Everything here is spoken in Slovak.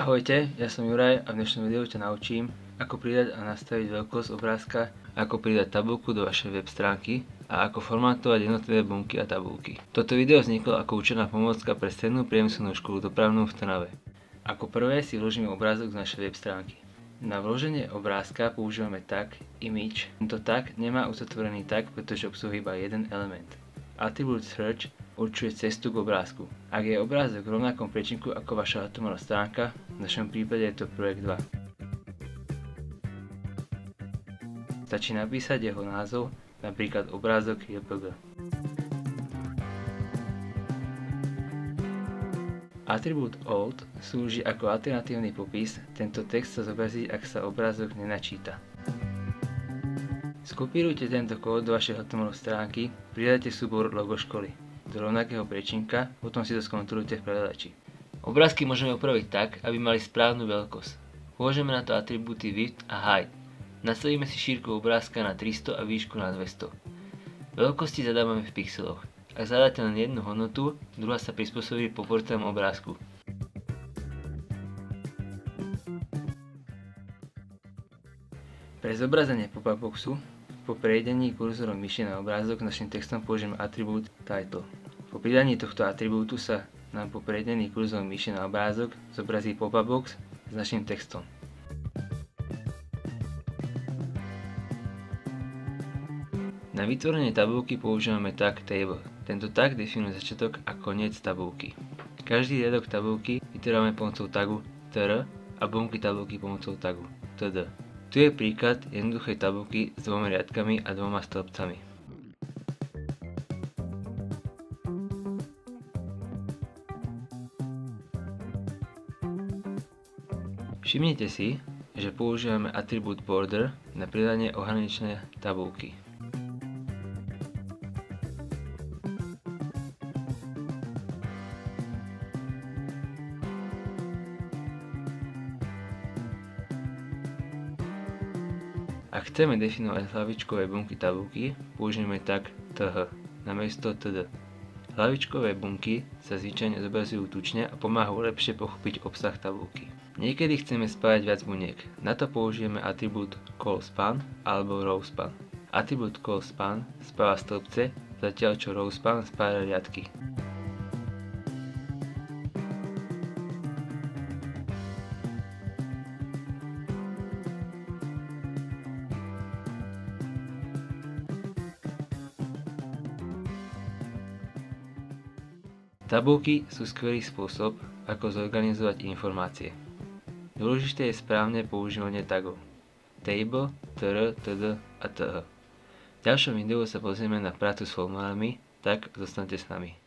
Ahojte, ja som Juraj a v dnešnom videu ťa naučím, ako pridať a nastaviť veľkosť obrázka, ako pridať tabuľku do vašej web stránky a ako formátovať jednotlivé bunky a tabuľky. Toto video vzniklo ako učebná pomôcka pre strednú priemyselnú školu dopravnú v Trnave. Ako prvé si vložíme obrázok z našej web stránky. Na vloženie obrázka používame tag Image. Tento tag nemá uzatvorený tag, pretože obsahuje iba jeden element. Attribute Search určuje cestu k obrázku. Ak je obrázok v rovnakom priečinku ako vaša HTML stránka, v našom prípade je to projekt 2. Stačí napísať jeho názov, napríklad obrázok JPG. Attribút Alt slúži ako alternatívny popis, tento text sa zobrazí, ak sa obrázok nenačíta. Skopírujte tento kód do vašej HTML stránky, pridajte súbor logo školy do rovnakého priečinka, potom si to skontrolujte v prehľadači. Obrázky môžeme upraviť tak, aby mali správnu veľkosť. Použijeme na to atribúty Width a Height. Nastavíme si šírku obrázka na 300 a výšku na 200. Veľkosti zadávame v pixeloch. Ak zadáte len jednu hodnotu, druhá sa prispôsobí proporciám obrázku. Pre zobrazenie pop-up boxu po prejdení kurzorom myši na obrázok našim textom použijeme atribút Title. Po pridaní tohto atribútu sa nám po prejdení kurzorom myši na obrázok zobrazí pop-up box s našim textom. Na vytvorenie tabuľky používame tag Table. Tento tag definuje začiatok a koniec tabuľky. Každý riadok tabuľky vytvárame pomocou tagu tr a bunky tabuľky pomocou tagu td. Tu je príklad jednoduchej tabuľky s dvoma riadkami a dvoma stĺpcami. Všimnite si, že používame atribút Border na pridanie ohraničenej tabuľky. Ak chceme definovať hlavičkové bunky tabuľky, použijeme tag th namiesto td. Hlavičkové bunky sa zvyčajne zobrazujú tučne a pomáhajú lepšie pochopiť obsah tabuľky. Niekedy chceme spájať viac buniek. Na to použijeme atribút CallSpan alebo RowSpan. Atribút CallSpan spája stĺpce, zatiaľ čo RowSpan spája riadky. Tabuľky sú skvelý spôsob, ako zorganizovať informácie. Dôležité je správne používanie tagov Table, tr, td a th. V ďalšom videu sa pozrieme na prácu s formulármi, tak zostaňte s nami.